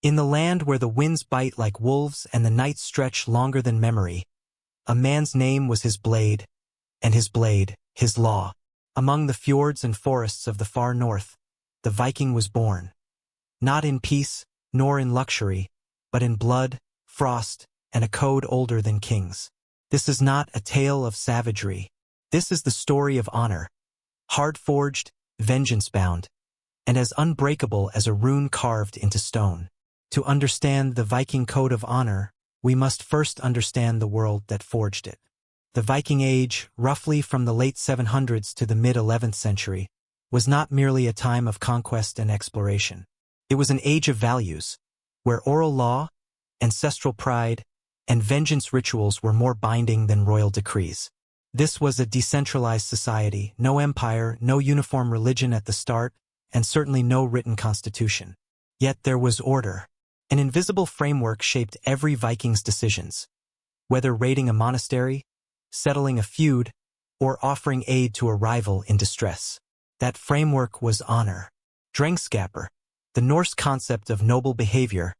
In the land where the winds bite like wolves and the nights stretch longer than memory, a man's name was his blade, and his blade, his law. Among the fjords and forests of the far north, the Viking was born. Not in peace, nor in luxury, but in blood, frost, and a code older than kings. This is not a tale of savagery. This is the story of honor, hard-forged, vengeance-bound, and as unbreakable as a rune carved into stone. To understand the Viking Code of Honor, we must first understand the world that forged it. The Viking Age, roughly from the late 700s to the mid-11th century, was not merely a time of conquest and exploration. It was an age of values, where oral law, ancestral pride, and vengeance rituals were more binding than royal decrees. This was a decentralized society, no empire, no uniform religion at the start, and certainly no written constitution. Yet there was order. An invisible framework shaped every Viking's decisions. Whether raiding a monastery, settling a feud, or offering aid to a rival in distress. That framework was honor. Drengskaper, the Norse concept of noble behavior,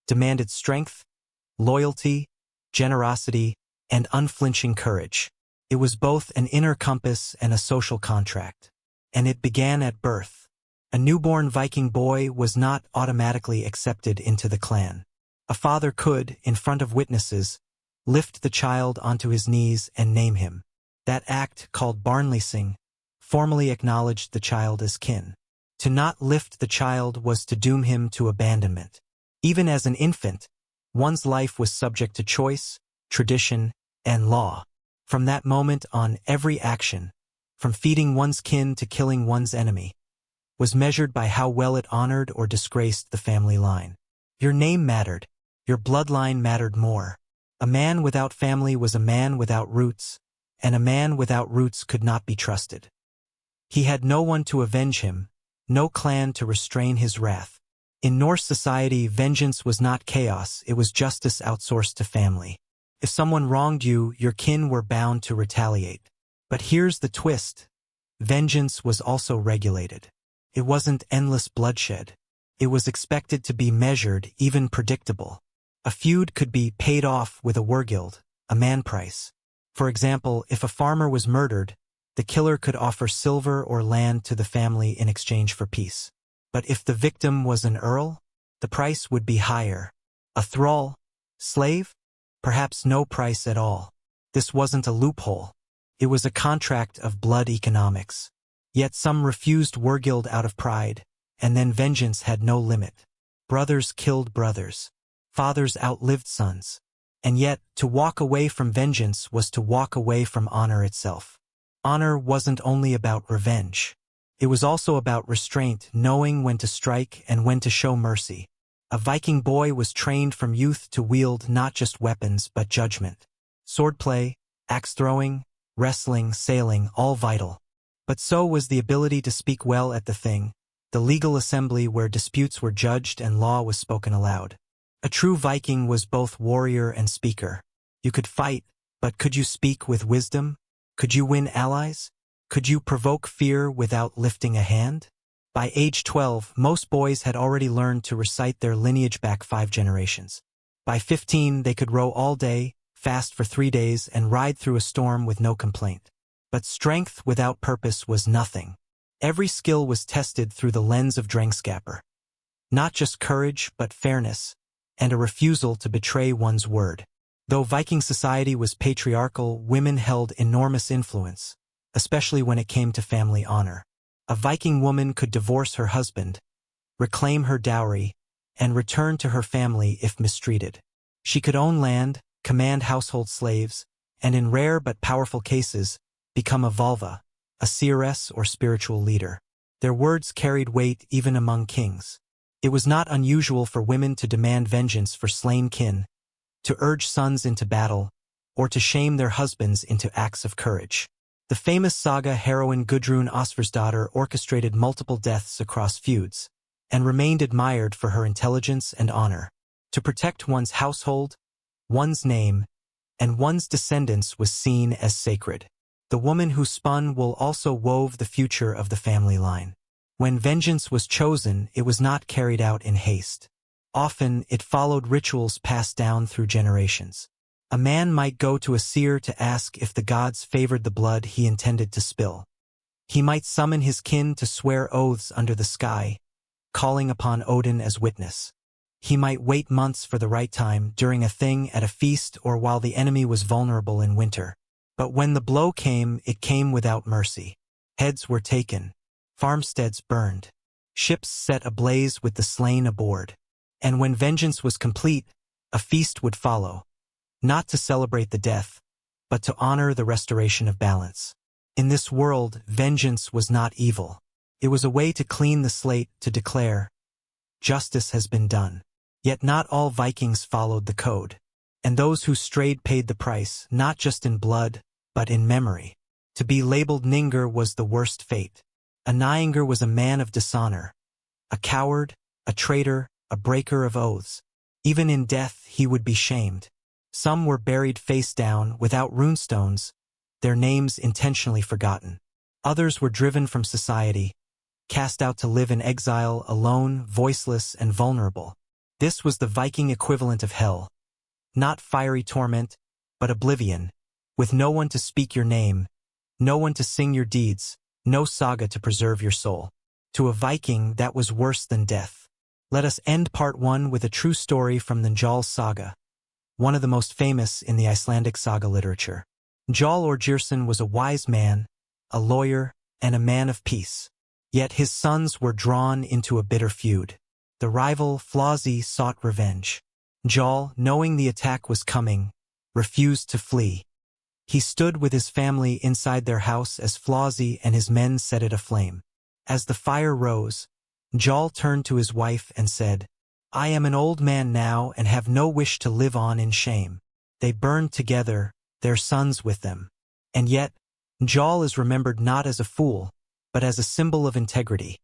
demanded strength, loyalty, generosity, and unflinching courage. It was both an inner compass and a social contract. And it began at birth. A newborn Viking boy was not automatically accepted into the clan. A father could, in front of witnesses, lift the child onto his knees and name him. That act, called barnlysing, formally acknowledged the child as kin. To not lift the child was to doom him to abandonment. Even as an infant, one's life was subject to choice, tradition, and law. From that moment on, every action, from feeding one's kin to killing one's enemy, was measured by how well it honored or disgraced the family line. Your name mattered. Your bloodline mattered more. A man without family was a man without roots, and a man without roots could not be trusted. He had no one to avenge him, no clan to restrain his wrath. In Norse society, vengeance was not chaos, it was justice outsourced to family. If someone wronged you, your kin were bound to retaliate. But here's the twist. Vengeance was also regulated. It wasn't endless bloodshed. It was expected to be measured, even predictable. A feud could be paid off with a wergild, a man price. For example, if a farmer was murdered, the killer could offer silver or land to the family in exchange for peace. But if the victim was an earl, the price would be higher. A thrall? Slave? Perhaps no price at all. This wasn't a loophole. It was a contract of blood economics. Yet some refused wergild out of pride, and then vengeance had no limit. Brothers killed brothers. Fathers outlived sons. And yet, to walk away from vengeance was to walk away from honor itself. Honor wasn't only about revenge. It was also about restraint, knowing when to strike and when to show mercy. A Viking boy was trained from youth to wield not just weapons but judgment. Swordplay, axe-throwing, wrestling, sailing, all vital. But so was the ability to speak well at the thing, the legal assembly where disputes were judged and law was spoken aloud. A true Viking was both warrior and speaker. You could fight, but could you speak with wisdom? Could you win allies? Could you provoke fear without lifting a hand? By age 12, most boys had already learned to recite their lineage back 5 generations. By 15, they could row all day, fast for 3 days, and ride through a storm with no complaint. But strength without purpose was nothing. Every skill was tested through the lens of Drengskaper. Not just courage, but fairness, and a refusal to betray one's word. Though Viking society was patriarchal, women held enormous influence, especially when it came to family honor. A Viking woman could divorce her husband, reclaim her dowry, and return to her family if mistreated. She could own land, command household slaves, and in rare but powerful cases, become a vulva, a seeress or spiritual leader. Their words carried weight even among kings. It was not unusual for women to demand vengeance for slain kin, to urge sons into battle, or to shame their husbands into acts of courage. The famous Saga heroine Gudrun Osvarsdottir orchestrated multiple deaths across feuds, and remained admired for her intelligence and honor. To protect one's household, one's name, and one's descendants was seen as sacred. The woman who spun wool also wove the future of the family line. When vengeance was chosen, it was not carried out in haste. Often, it followed rituals passed down through generations. A man might go to a seer to ask if the gods favored the blood he intended to spill. He might summon his kin to swear oaths under the sky, calling upon Odin as witness. He might wait months for the right time, during a thing, at a feast, or while the enemy was vulnerable in winter. But when the blow came, it came without mercy. Heads were taken, farmsteads burned, ships set ablaze with the slain aboard. And when vengeance was complete, a feast would follow, not to celebrate the death, but to honor the restoration of balance. In this world, vengeance was not evil. It was a way to clean the slate, to declare, justice has been done. Yet not all Vikings followed the code, and those who strayed paid the price, not just in blood, but in memory. To be labeled Ningur was the worst fate. A Ningur was a man of dishonor, a coward, a traitor, a breaker of oaths. Even in death he would be shamed. Some were buried face down, without runestones, their names intentionally forgotten. Others were driven from society, cast out to live in exile, alone, voiceless, and vulnerable. This was the Viking equivalent of hell. Not fiery torment, but oblivion, with no one to speak your name, no one to sing your deeds, no saga to preserve your soul. To a Viking, that was worse than death. Let us end part 1 with a true story from the Njal Saga, one of the most famous in the Icelandic saga literature. Njal Orgeirsson was a wise man, a lawyer, and a man of peace. Yet his sons were drawn into a bitter feud. The rival, Flosi, sought revenge. Njal, knowing the attack was coming, refused to flee. He stood with his family inside their house as Flosi and his men set it aflame. As the fire rose, Njal turned to his wife and said, "I am an old man now and have no wish to live on in shame." They burned together, their sons with them. And yet, Njal is remembered not as a fool, but as a symbol of integrity.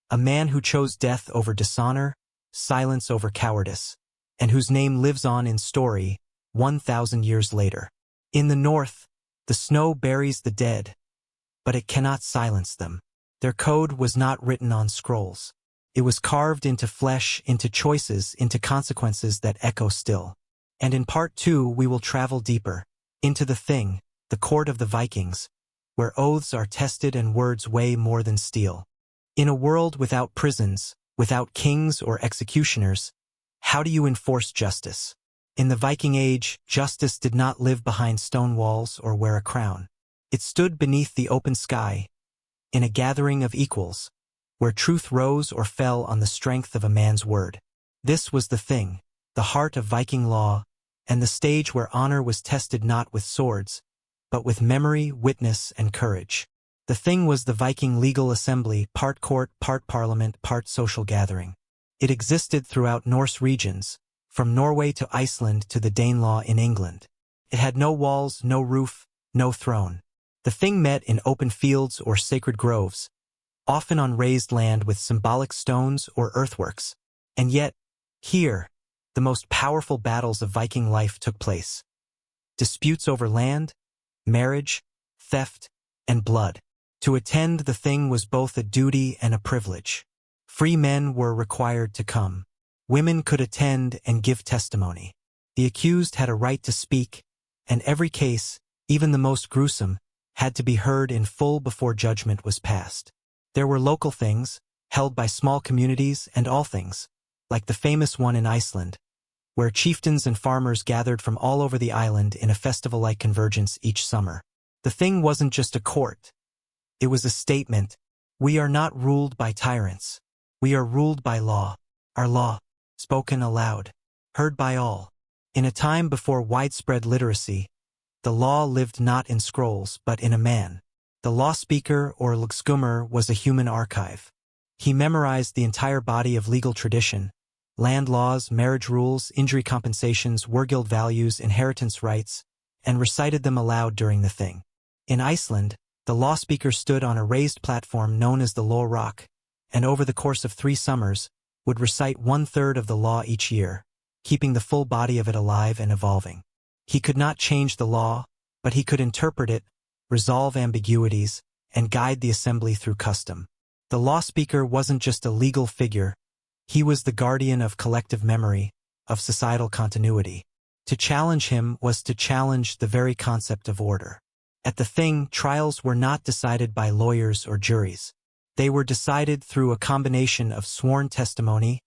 A man who chose death over dishonor, silence over cowardice, and whose name lives on in story 1,000 years later. In the north, the snow buries the dead, but it cannot silence them. Their code was not written on scrolls. It was carved into flesh, into choices, into consequences that echo still. And in part 2 we will travel deeper, into the thing, the court of the Vikings, where oaths are tested and words weigh more than steel. In a world without prisons, without kings or executioners, how do you enforce justice? In the Viking Age, justice did not live behind stone walls or wear a crown. It stood beneath the open sky, in a gathering of equals, where truth rose or fell on the strength of a man's word. This was the thing, the heart of Viking law, and the stage where honor was tested not with swords, but with memory, witness, and courage. The thing was the Viking legal assembly, part court, part parliament, part social gathering. It existed throughout Norse regions, from Norway to Iceland to the Danelaw in England. It had no walls, no roof, no throne. The thing met in open fields or sacred groves, often on raised land with symbolic stones or earthworks. And yet, here, the most powerful battles of Viking life took place. Disputes over land, marriage, theft, and blood. To attend the thing was both a duty and a privilege. Free men were required to come. Women could attend and give testimony. The accused had a right to speak, and every case, even the most gruesome, had to be heard in full before judgment was passed. There were local things, held by small communities, and all things, like the famous one in Iceland, where chieftains and farmers gathered from all over the island in a festival-like convergence each summer. The thing wasn't just a court. It was a statement. We are not ruled by tyrants. We are ruled by law. Our law, spoken aloud, heard by all. In a time before widespread literacy, the law lived not in scrolls but in a man. The law speaker, or lugskummer, was a human archive. He memorized the entire body of legal tradition, land laws, marriage rules, injury compensations, warguild values, inheritance rights, and recited them aloud during the thing. In Iceland, the law speaker stood on a raised platform known as the Law Rock, and over the course of 3 summers, would recite 1/3 of the law each year, keeping the full body of it alive and evolving. He could not change the law, but he could interpret it, resolve ambiguities, and guide the assembly through custom. The law speaker wasn't just a legal figure, He was the guardian of collective memory, of societal continuity. To challenge him was to challenge the very concept of order. At the Thing, trials were not decided by lawyers or juries. They were decided through a combination of sworn testimony,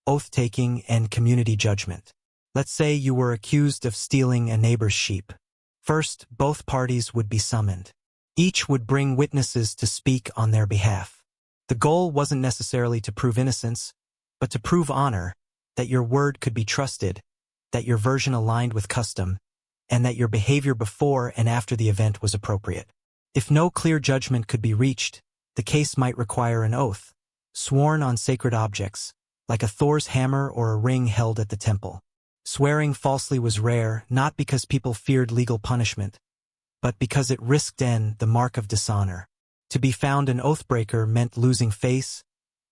oath-taking, and community judgment. Let's say you were accused of stealing a neighbor's sheep. First, both parties would be summoned. Each would bring witnesses to speak on their behalf. The goal wasn't necessarily to prove innocence, but to prove honor, that your word could be trusted, that your version aligned with custom, and that your behavior before and after the event was appropriate. If no clear judgment could be reached, the case might require an oath, sworn on sacred objects, like a Thor's hammer or a ring held at the temple. Swearing falsely was rare, not because people feared legal punishment, but because it risked the mark of dishonor. To be found an oathbreaker meant losing face,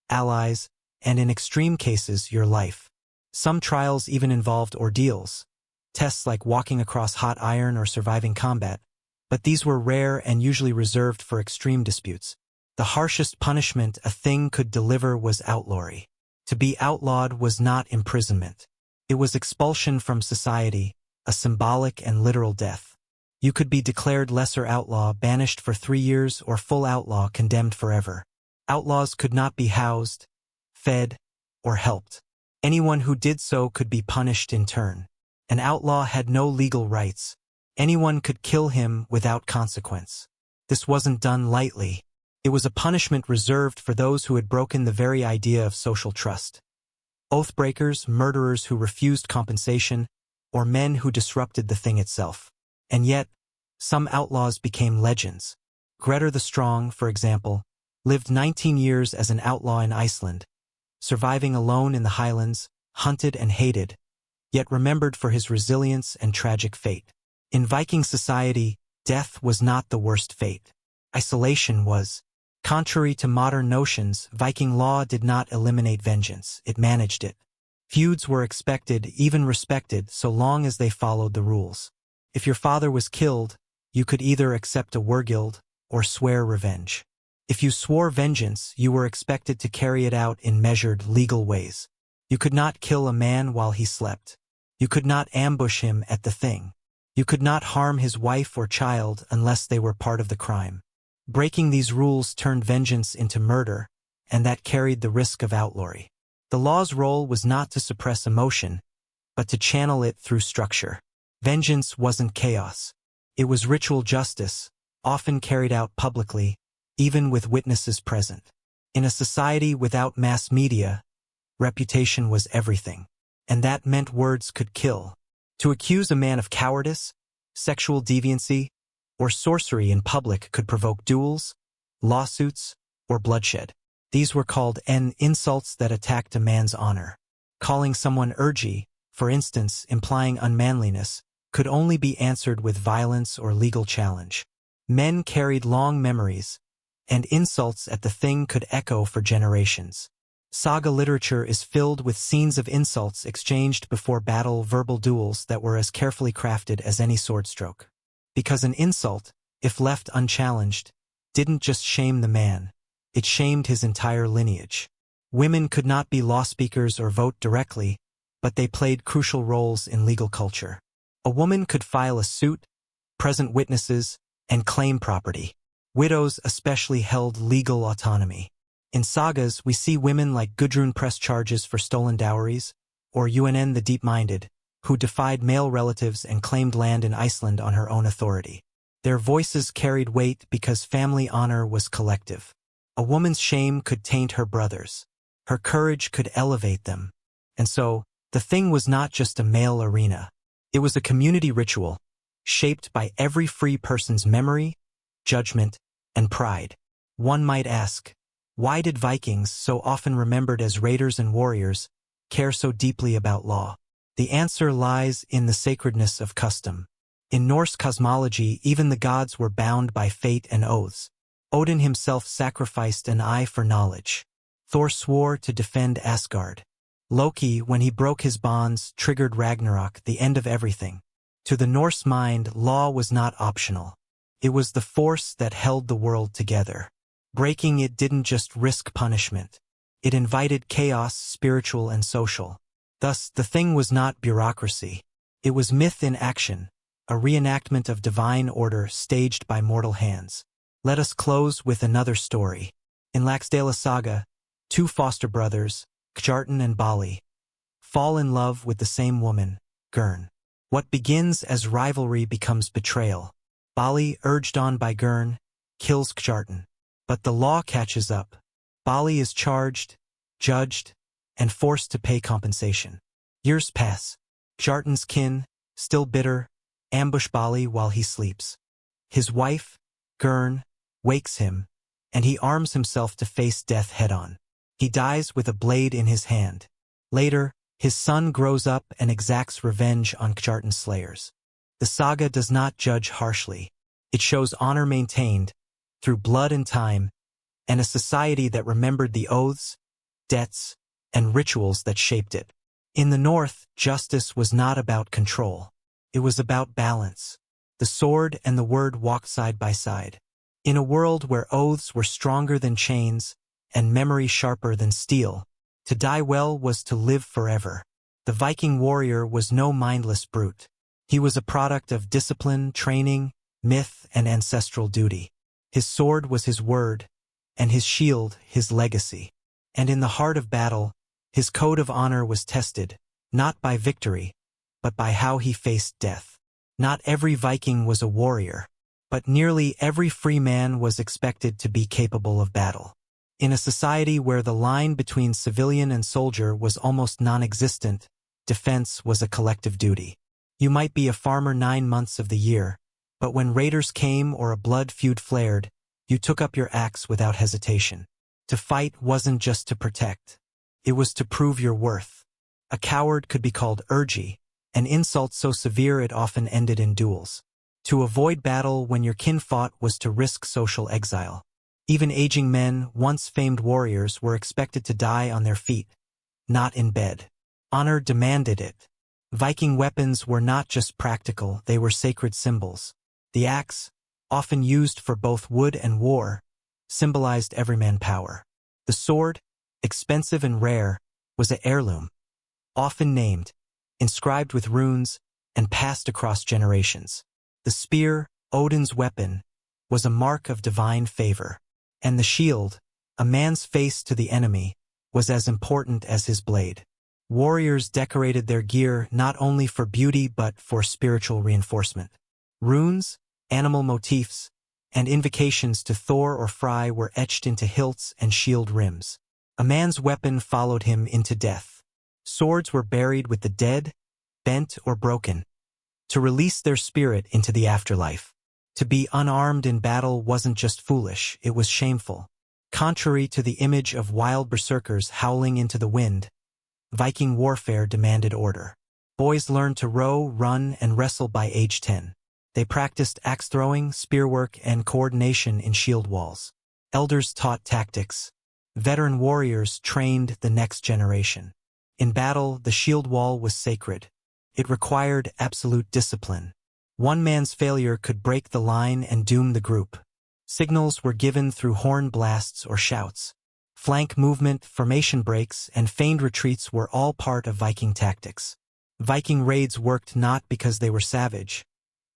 allies, and in extreme cases, your life. Some trials even involved ordeals, tests like walking across hot iron or surviving combat, but these were rare and usually reserved for extreme disputes. The harshest punishment a Thing could deliver was outlawry. To be outlawed was not imprisonment. It was expulsion from society, a symbolic and literal death. You could be declared lesser outlaw, banished for 3 years, or full outlaw, condemned forever. Outlaws could not be housed, fed, or helped. Anyone who did so could be punished in turn. An outlaw had no legal rights. Anyone could kill him without consequence. This wasn't done lightly. It was a punishment reserved for those who had broken the very idea of social trust. Oathbreakers, murderers who refused compensation, or men who disrupted the Thing itself. And yet, some outlaws became legends. Grettir the Strong, for example, lived 19 years as an outlaw in Iceland, surviving alone in the highlands, hunted and hated, yet remembered for his resilience and tragic fate. In Viking society, death was not the worst fate. Isolation was. Contrary to modern notions, Viking law did not eliminate vengeance, it managed it. Feuds were expected, even respected, so long as they followed the rules. If your father was killed, you could either accept a wergild or swear revenge. If you swore vengeance, you were expected to carry it out in measured, legal ways. You could not kill a man while he slept. You could not ambush him at the Thing. You could not harm his wife or child unless they were part of the crime. Breaking these rules turned vengeance into murder, and that carried the risk of outlawry. The law's role was not to suppress emotion, but to channel it through structure. Vengeance wasn't chaos. It was ritual justice, often carried out publicly, even with witnesses present. In a society without mass media, reputation was everything, and that meant words could kill. To accuse a man of cowardice, sexual deviancy, or sorcery in public could provoke duels, lawsuits, or bloodshed. These were called insults that attacked a man's honor. Calling someone urgy, for instance, implying unmanliness, could only be answered with violence or legal challenge. Men carried long memories, and insults at the Thing could echo for generations. Saga literature is filled with scenes of insults exchanged before battle, verbal duels that were as carefully crafted as any sword stroke. Because an insult, if left unchallenged, didn't just shame the man, it shamed his entire lineage. Women could not be law speakers or vote directly, but they played crucial roles in legal culture. A woman could file a suit, present witnesses, and claim property. Widows especially held legal autonomy. In sagas, we see women like Gudrun press charges for stolen dowries, or Unn the Deep-Minded, who defied male relatives and claimed land in Iceland on her own authority. Their voices carried weight because family honor was collective. A woman's shame could taint her brothers. Her courage could elevate them. And so, the Thing was not just a male arena. It was a community ritual, shaped by every free person's memory, judgment, and pride. One might ask, why did Vikings, so often remembered as raiders and warriors, care so deeply about law? The answer lies in the sacredness of custom. In Norse cosmology, even the gods were bound by fate and oaths. Odin himself sacrificed an eye for knowledge. Thor swore to defend Asgard. Loki, when he broke his bonds, triggered Ragnarok, the end of everything. To the Norse mind, law was not optional. It was the force that held the world together. Breaking it didn't just risk punishment. It invited chaos, spiritual and social. Thus, the thing was not bureaucracy. It was myth in action, a reenactment of divine order staged by mortal hands. Let us close with another story. In Laxdala Saga, two foster brothers, Kjartan and Bali, fall in love with the same woman, Gurn. What begins as rivalry becomes betrayal. Bali, urged on by Gurn, kills Kjartan. But the law catches up. Bali is charged, judged, and forced to pay compensation. Years pass. Kjartan's kin, still bitter, ambush Bali while he sleeps. His wife, Gurn, wakes him, and he arms himself to face death head-on. He dies with a blade in his hand. Later, his son grows up and exacts revenge on Kjartan's slayers. The saga does not judge harshly. It shows honor maintained, through blood and time, and a society that remembered the oaths, debts, and rituals that shaped it. In the North, justice was not about control. It was about balance. The sword and the word walked side by side. In a world where oaths were stronger than chains and memory sharper than steel, to die well was to live forever. The Viking warrior was no mindless brute. He was a product of discipline, training, myth, and ancestral duty. His sword was his word, and his shield his legacy. And in the heart of battle, his code of honor was tested, not by victory, but by how he faced death. Not every Viking was a warrior, but nearly every free man was expected to be capable of battle. In a society where the line between civilian and soldier was almost non-existent, defense was a collective duty. You might be a farmer 9 months of the year, but when raiders came or a blood feud flared, you took up your axe without hesitation. To fight wasn't just to protect. It was to prove your worth. A coward could be called urgy, an insult so severe it often ended in duels. To avoid battle when your kin fought was to risk social exile. Even aging men, once famed warriors, were expected to die on their feet, not in bed. Honor demanded it. Viking weapons were not just practical, they were sacred symbols. The axe, often used for both wood and war, symbolized everyman power. The sword, expensive and rare, was an heirloom, often named, inscribed with runes, and passed across generations. The spear, Odin's weapon, was a mark of divine favor. And the shield, a man's face to the enemy, was as important as his blade. Warriors decorated their gear not only for beauty but for spiritual reinforcement. Runes, animal motifs, and invocations to Thor or Frey were etched into hilts and shield rims. A man's weapon followed him into death. Swords were buried with the dead, bent or broken, to release their spirit into the afterlife. To be unarmed in battle wasn't just foolish, it was shameful. Contrary to the image of wild berserkers howling into the wind, Viking warfare demanded order. Boys learned to row, run, and wrestle by age 10. They practiced axe-throwing, spearwork, and coordination in shield walls. Elders taught tactics. Veteran warriors trained the next generation. In battle, the shield wall was sacred. It required absolute discipline. One man's failure could break the line and doom the group. Signals were given through horn blasts or shouts. Flank movement, formation breaks, and feigned retreats were all part of Viking tactics. Viking raids worked not because they were savage,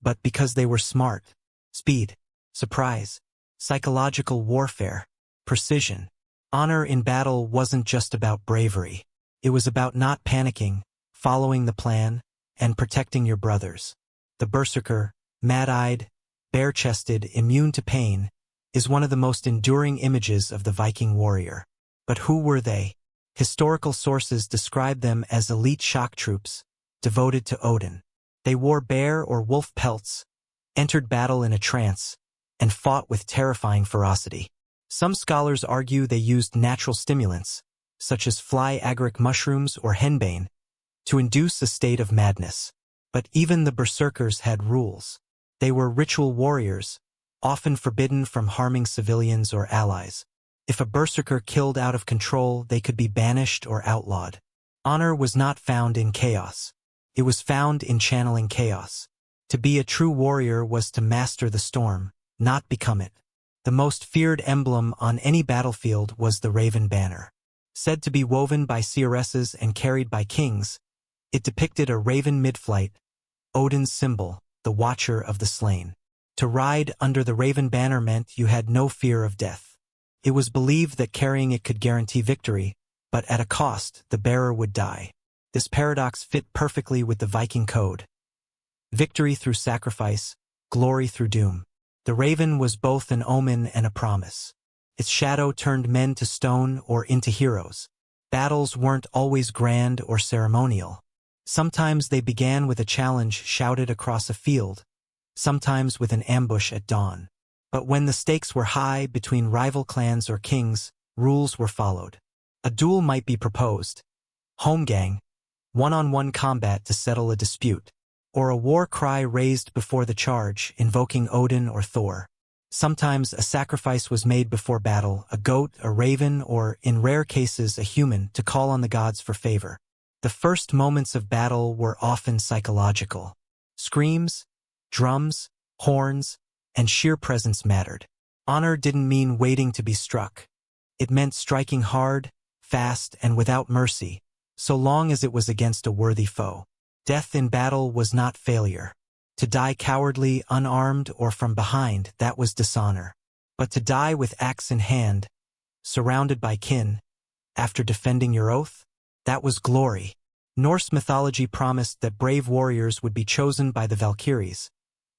but because they were smart. Speed, surprise, psychological warfare, precision. Honor in battle wasn't just about bravery. It was about not panicking, following the plan, and protecting your brothers. The berserker, mad-eyed, bare-chested, immune to pain, is one of the most enduring images of the Viking warrior. But who were they? Historical sources describe them as elite shock troops, devoted to Odin. They wore bear or wolf pelts, entered battle in a trance, and fought with terrifying ferocity. Some scholars argue they used natural stimulants, such as fly agaric mushrooms or henbane, to induce a state of madness. But even the berserkers had rules. They were ritual warriors, often forbidden from harming civilians or allies. If a berserker killed out of control, they could be banished or outlawed. Honor was not found in chaos. It was found in channeling chaos. To be a true warrior was to master the storm, not become it. The most feared emblem on any battlefield was the raven banner. Said to be woven by seeresses and carried by kings, it depicted a raven mid-flight, Odin's symbol, the watcher of the slain. To ride under the raven banner meant you had no fear of death. It was believed that carrying it could guarantee victory, but at a cost, the bearer would die. This paradox fit perfectly with the Viking Code. Victory through sacrifice, glory through doom. The raven was both an omen and a promise. Its shadow turned men to stone or into heroes. Battles weren't always grand or ceremonial. Sometimes they began with a challenge shouted across a field, sometimes with an ambush at dawn. But when the stakes were high between rival clans or kings, rules were followed. A duel might be proposed, holmgang, one-on-one combat to settle a dispute, or a war cry raised before the charge, invoking Odin or Thor. Sometimes a sacrifice was made before battle, a goat, a raven, or, in rare cases, a human, to call on the gods for favor. The first moments of battle were often psychological. Screams, drums, horns, and sheer presence mattered. Honor didn't mean waiting to be struck. It meant striking hard, fast, and without mercy, so long as it was against a worthy foe. Death in battle was not failure. To die cowardly, unarmed, or from behind, that was dishonor. But to die with axe in hand, surrounded by kin, after defending your oath, that was glory. Norse mythology promised that brave warriors would be chosen by the Valkyries,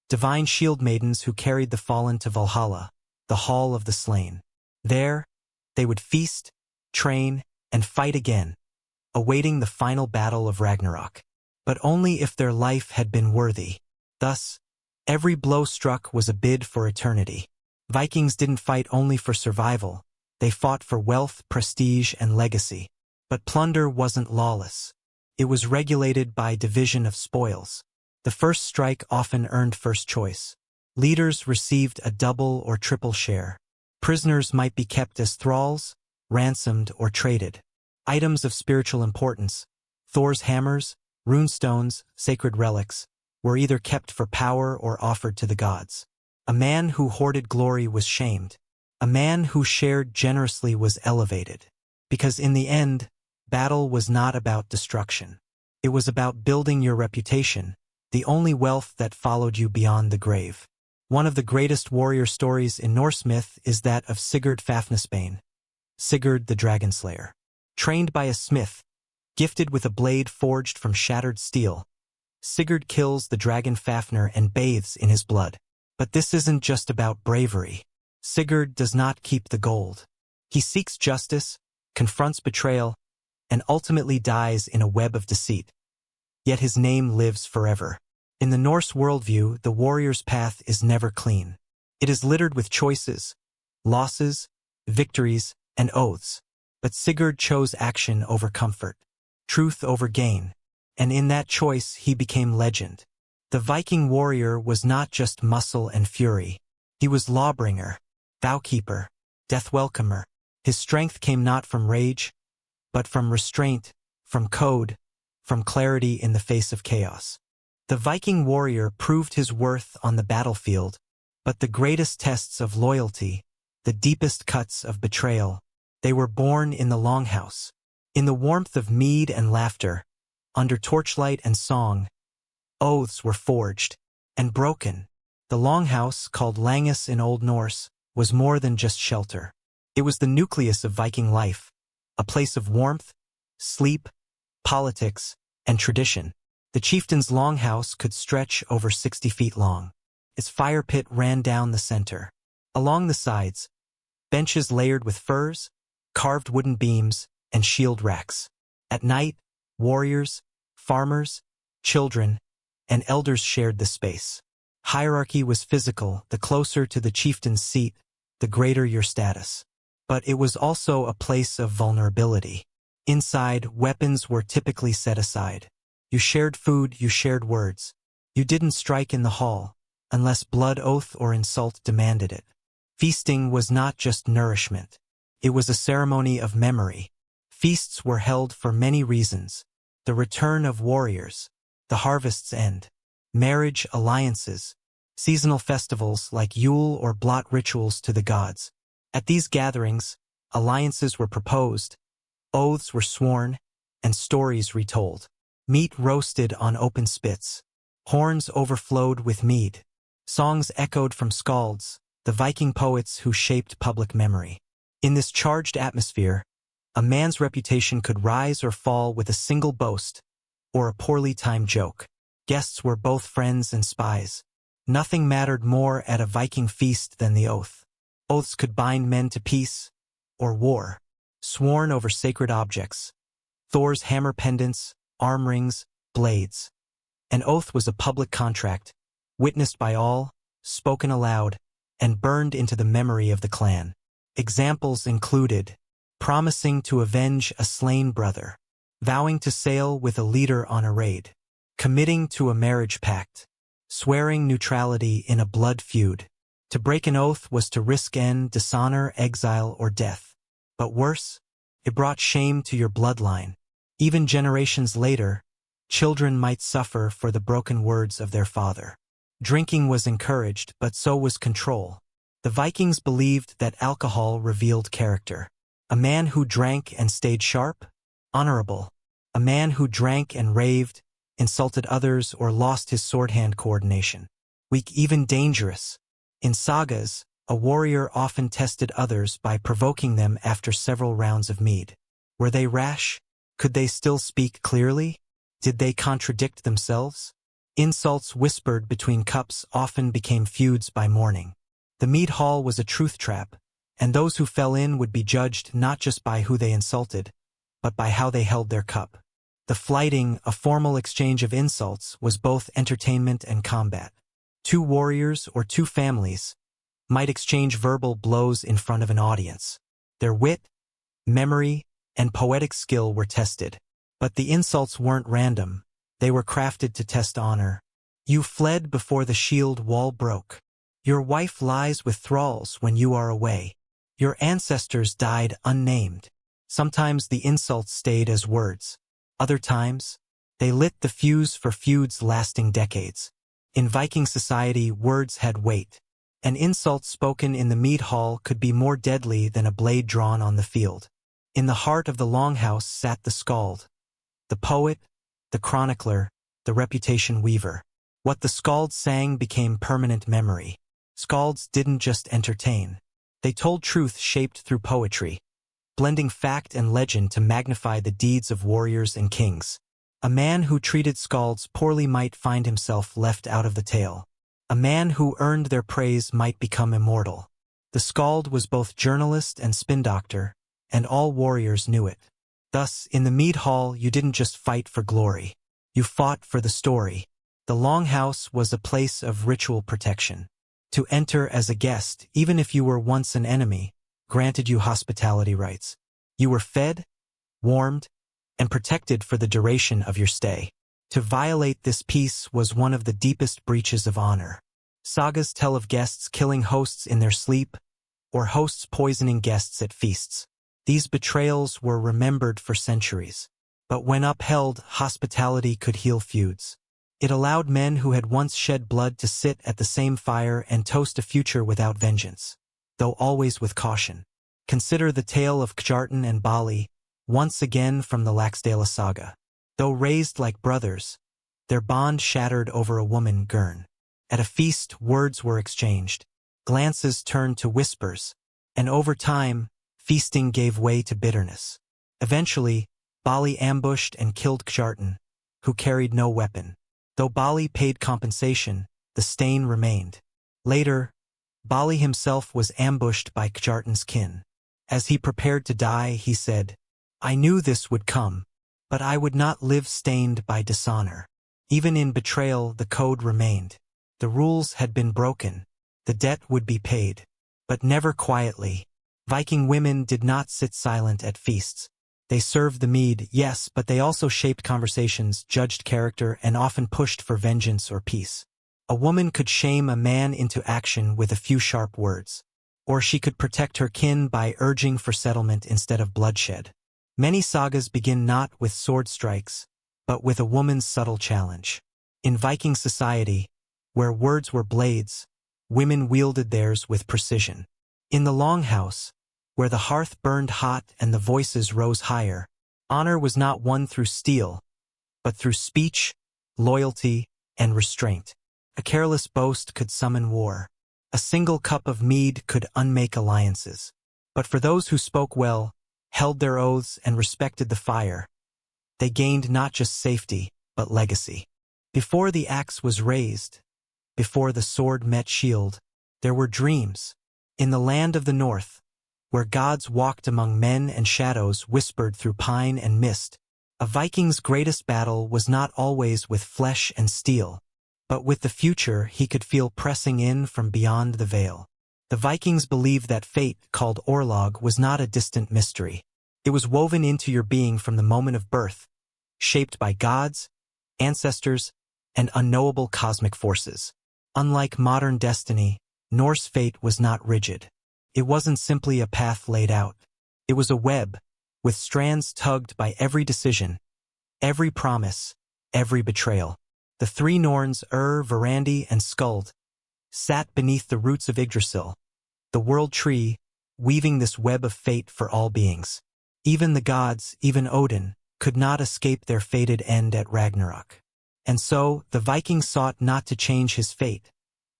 divine shield maidens who carried the fallen to Valhalla, the hall of the slain. There, they would feast, train, and fight again, awaiting the final battle of Ragnarok. But only if their life had been worthy. Thus, every blow struck was a bid for eternity. Vikings didn't fight only for survival, they fought for wealth, prestige, and legacy. But plunder wasn't lawless. It was regulated by division of spoils. The first strike often earned first choice. Leaders received a double or triple share. Prisoners might be kept as thralls, ransomed, or traded. Items of spiritual importance, Thor's hammers, runestones, sacred relics, were either kept for power or offered to the gods. A man who hoarded glory was shamed. A man who shared generously was elevated. Because in the end, battle was not about destruction. It was about building your reputation, the only wealth that followed you beyond the grave. One of the greatest warrior stories in Norse myth is that of Sigurd Fafnisbane, Sigurd the Dragon Slayer. Trained by a smith, gifted with a blade forged from shattered steel, Sigurd kills the dragon Fafnir and bathes in his blood. But this isn't just about bravery. Sigurd does not keep the gold. He seeks justice, confronts betrayal, and ultimately dies in a web of deceit. Yet his name lives forever. In the Norse worldview, the warrior's path is never clean. It is littered with choices, losses, victories, and oaths. But Sigurd chose action over comfort, truth over gain, and in that choice he became legend. The Viking warrior was not just muscle and fury. He was lawbringer, vowkeeper, death welcomer. His strength came not from rage, but from restraint, from code, from clarity in the face of chaos. The Viking warrior proved his worth on the battlefield, but the greatest tests of loyalty, the deepest cuts of betrayal, they were born in the longhouse, in the warmth of mead and laughter, under torchlight and song. Oaths were forged and broken. The longhouse, called Langus in Old Norse, was more than just shelter. It was the nucleus of Viking life, a place of warmth, sleep, politics, and tradition. The chieftain's longhouse could stretch over 60 feet long. Its fire pit ran down the center. Along the sides, benches layered with furs, carved wooden beams, and shield racks. At night, warriors, farmers, children, and elders shared the space. Hierarchy was physical. The closer to the chieftain's seat, the greater your status. But it was also a place of vulnerability. Inside, weapons were typically set aside. You shared food, you shared words. You didn't strike in the hall, unless blood oath or insult demanded it. Feasting was not just nourishment. It was a ceremony of memory. Feasts were held for many reasons: the return of warriors, the harvest's end, marriage alliances, seasonal festivals like Yule or Blot rituals to the gods. At these gatherings, alliances were proposed, Oaths were sworn, and stories retold. Meat roasted on open spits. Horns overflowed with mead. Songs echoed from skalds, the Viking poets who shaped public memory. In this charged atmosphere, a man's reputation could rise or fall with a single boast, or a poorly timed joke. Guests were both friends and spies. Nothing mattered more at a Viking feast than the oath. Oaths could bind men to peace, or war, sworn over sacred objects. Thor's hammer pendants, arm rings, blades. An oath was a public contract, witnessed by all, spoken aloud, and burned into the memory of the clan. Examples included promising to avenge a slain brother, vowing to sail with a leader on a raid, committing to a marriage pact, swearing neutrality in a blood feud. To break an oath was to risk dishonor, exile, or death. But worse, it brought shame to your bloodline. Even generations later, children might suffer for the broken words of their father. Drinking was encouraged, but so was control. The Vikings believed that alcohol revealed character. A man who drank and stayed sharp? Honorable. A man who drank and raved, insulted others, or lost his sword-hand coordination? Weak, even dangerous. In sagas, a warrior often tested others by provoking them after several rounds of mead. Were they rash? Could they still speak clearly? Did they contradict themselves? Insults whispered between cups often became feuds by morning. The mead hall was a truth trap, and those who fell in would be judged not just by who they insulted, but by how they held their cup. The flighting, a formal exchange of insults, was both entertainment and combat. Two warriors or two families might exchange verbal blows in front of an audience. Their wit, memory, and poetic skill were tested. But the insults weren't random. They were crafted to test honor. You fled before the shield wall broke. Your wife lies with thralls when you are away. Your ancestors died unnamed. Sometimes the insults stayed as words. Other times, they lit the fuse for feuds lasting decades. In Viking society, words had weight. An insult spoken in the mead hall could be more deadly than a blade drawn on the field. In the heart of the longhouse sat the skald, the poet, the chronicler, the reputation weaver. What the skald sang became permanent memory. Skalds didn't just entertain. They told truth shaped through poetry, blending fact and legend to magnify the deeds of warriors and kings. A man who treated skalds poorly might find himself left out of the tale. A man who earned their praise might become immortal. The skald was both journalist and spin doctor, and all warriors knew it. Thus, in the mead hall, you didn't just fight for glory. You fought for the story. The longhouse was a place of ritual protection. To enter as a guest, even if you were once an enemy, granted you hospitality rights. You were fed, warmed, and protected for the duration of your stay. To violate this peace was one of the deepest breaches of honor. Sagas tell of guests killing hosts in their sleep, or hosts poisoning guests at feasts. These betrayals were remembered for centuries. But when upheld, hospitality could heal feuds. It allowed men who had once shed blood to sit at the same fire and toast a future without vengeance, though always with caution. Consider the tale of Kjartan and Bali, once again from the Laxdæla saga. Though raised like brothers, their bond shattered over a woman, Gurn. At a feast, words were exchanged. Glances turned to whispers, and over time, feasting gave way to bitterness. Eventually, Bali ambushed and killed Kjartan, who carried no weapon. Though Bali paid compensation, the stain remained. Later, Bali himself was ambushed by Kjartan's kin. As he prepared to die, he said, "I knew this would come, but I would not live stained by dishonor." Even in betrayal, the code remained. The rules had been broken. The debt would be paid. But never quietly. Viking women did not sit silent at feasts. They served the mead, yes, but they also shaped conversations, judged character, and often pushed for vengeance or peace. A woman could shame a man into action with a few sharp words. Or she could protect her kin by urging for settlement instead of bloodshed. Many sagas begin not with sword strikes, but with a woman's subtle challenge. In Viking society, where words were blades, women wielded theirs with precision. In the longhouse, where the hearth burned hot and the voices rose higher. Honor was not won through steel, but through speech, loyalty, and restraint. A careless boast could summon war. A single cup of mead could unmake alliances. But for those who spoke well, held their oaths, and respected the fire, they gained not just safety, but legacy. Before the axe was raised, before the sword met shield, there were dreams. In the land of the north, where gods walked among men and shadows whispered through pine and mist, a Viking's greatest battle was not always with flesh and steel, but with the future he could feel pressing in from beyond the veil. The Vikings believed that fate, called Orlog, was not a distant mystery. It was woven into your being from the moment of birth, shaped by gods, ancestors, and unknowable cosmic forces. Unlike modern destiny, Norse fate was not rigid. It wasn't simply a path laid out. It was a web, with strands tugged by every decision, every promise, every betrayal. The three Norns, Verandi, and Skuld, sat beneath the roots of Yggdrasil, the world tree, weaving this web of fate for all beings. Even the gods, even Odin, could not escape their fated end at Ragnarok. And so, the Vikings sought not to change his fate,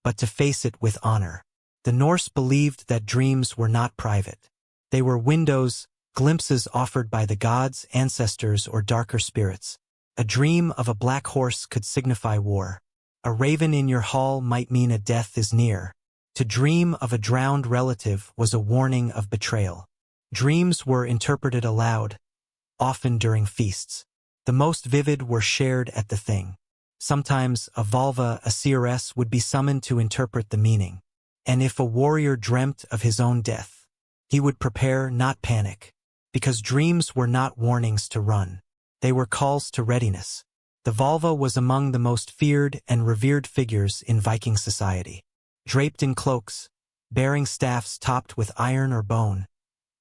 but to face it with honor. The Norse believed that dreams were not private. They were windows, glimpses offered by the gods, ancestors, or darker spirits. A dream of a black horse could signify war. A raven in your hall might mean a death is near. To dream of a drowned relative was a warning of betrayal. Dreams were interpreted aloud, often during feasts. The most vivid were shared at the thing. Sometimes a Valva, a seeress, would be summoned to interpret the meaning. And if a warrior dreamt of his own death, he would prepare, not panic, because dreams were not warnings to run. They were calls to readiness. The Valva was among the most feared and revered figures in Viking society. Draped in cloaks, bearing staffs topped with iron or bone,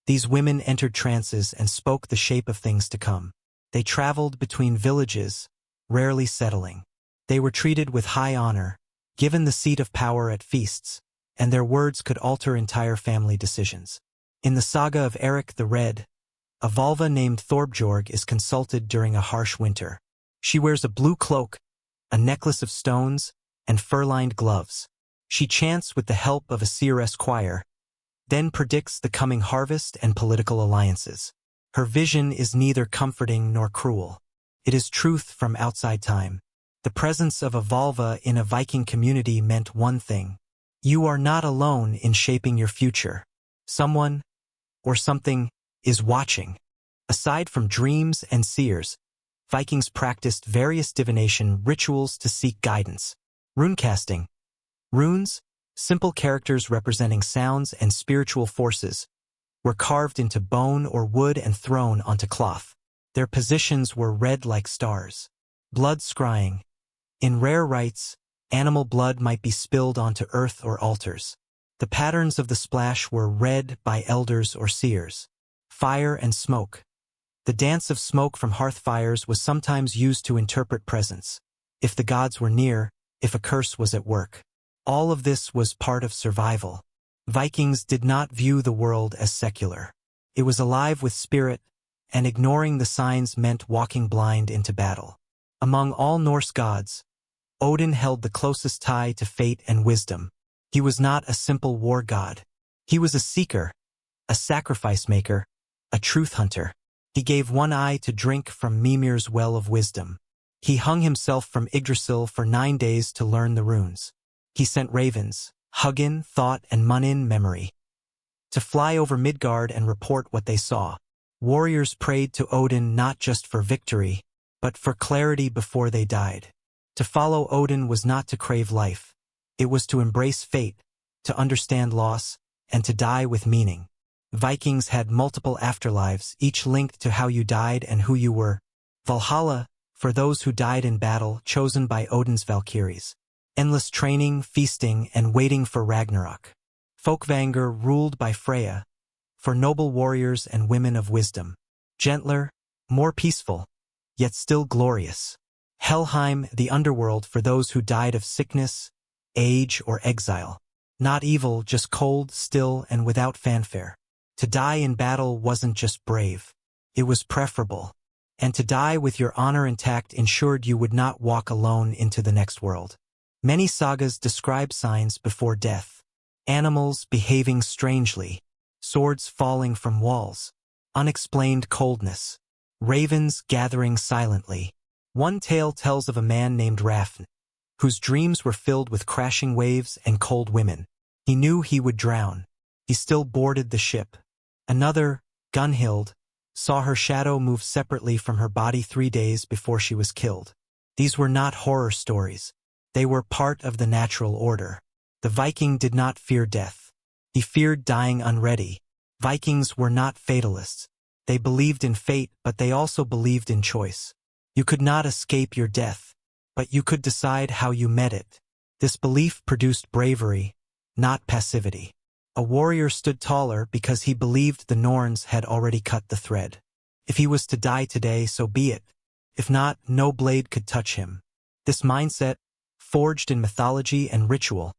these women entered trances and spoke the shape of things to come. They traveled between villages, rarely settling. They were treated with high honor, given the seat of power at feasts, and their words could alter entire family decisions. In the Saga of Eric the Red, a Valva named Thorbjorg is consulted during a harsh winter. She wears a blue cloak, a necklace of stones, and fur-lined gloves. She chants with the help of a seeress choir, then predicts the coming harvest and political alliances. Her vision is neither comforting nor cruel. It is truth from outside time. The presence of a Valva in a Viking community meant one thing: you are not alone in shaping your future. Someone, or something, is watching. Aside from dreams and seers, Vikings practiced various divination rituals to seek guidance. Runecasting. Runes, simple characters representing sounds and spiritual forces, were carved into bone or wood and thrown onto cloth. Their positions were read like stars. Blood scrying. In rare rites, animal blood might be spilled onto earth or altars. The patterns of the splash were read by elders or seers. Fire and smoke. The dance of smoke from hearth fires was sometimes used to interpret presence, if the gods were near, if a curse was at work. All of this was part of survival. Vikings did not view the world as secular. It was alive with spirit, and ignoring the signs meant walking blind into battle. Among all Norse gods, Odin held the closest tie to fate and wisdom. He was not a simple war god. He was a seeker, a sacrifice maker, a truth hunter. He gave one eye to drink from Mimir's well of wisdom. He hung himself from Yggdrasil for 9 days to learn the runes. He sent ravens, Hugin, Thought, and Munin, Memory, to fly over Midgard and report what they saw. Warriors prayed to Odin not just for victory, but for clarity before they died. To follow Odin was not to crave life. It was to embrace fate, to understand loss, and to die with meaning. Vikings had multiple afterlives, each linked to how you died and who you were. Valhalla, for those who died in battle, chosen by Odin's Valkyries. Endless training, feasting, and waiting for Ragnarok. Folkvanger, ruled by Freya, for noble warriors and women of wisdom. Gentler, more peaceful, yet still glorious. Helheim, the underworld, for those who died of sickness, age, or exile. Not evil, just cold, still, and without fanfare. To die in battle wasn't just brave. It was preferable. And to die with your honor intact ensured you would not walk alone into the next world. Many sagas describe signs before death. Animals behaving strangely, swords falling from walls, unexplained coldness, ravens gathering silently. One tale tells of a man named Rafn, whose dreams were filled with crashing waves and cold women. He knew he would drown. He still boarded the ship. Another, Gunhild, saw her shadow move separately from her body 3 days before she was killed. These were not horror stories. They were part of the natural order. The Viking did not fear death. He feared dying unready. Vikings were not fatalists. They believed in fate, but they also believed in choice. You could not escape your death, but you could decide how you met it. This belief produced bravery, not passivity. A warrior stood taller because he believed the Norns had already cut the thread. If he was to die today, so be it. If not, no blade could touch him. This mindset, forged in mythology and ritual,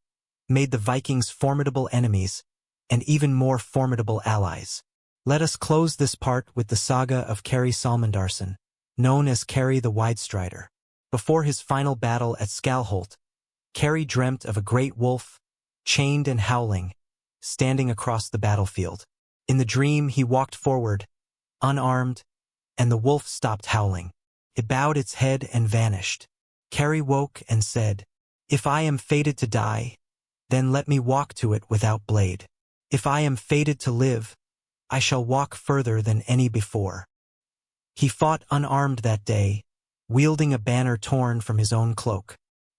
made the Vikings formidable enemies and even more formidable allies. Let us close this part with the saga of Kari Salmandarson, known as Kari the Widestrider. Before his final battle at Skalholt, Kari dreamt of a great wolf, chained and howling, standing across the battlefield. In the dream, he walked forward, unarmed, and the wolf stopped howling. It bowed its head and vanished. Kari woke and said, "If I am fated to die, then let me walk to it without blade. If I am fated to live, I shall walk further than any before." He fought unarmed that day, wielding a banner torn from his own cloak.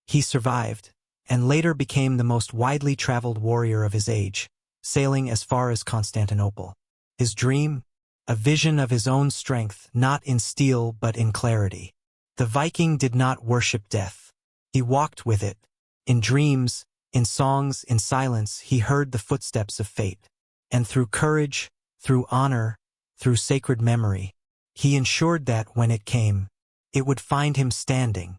He survived, and later became the most widely traveled warrior of his age, sailing as far as Constantinople. His dream? A vision of his own strength, not in steel but in clarity. The Viking did not worship death. He walked with it. In dreams, in songs, in silence, he heard the footsteps of fate. And through courage, through honor, through sacred memory, he ensured that, when it came, it would find him standing,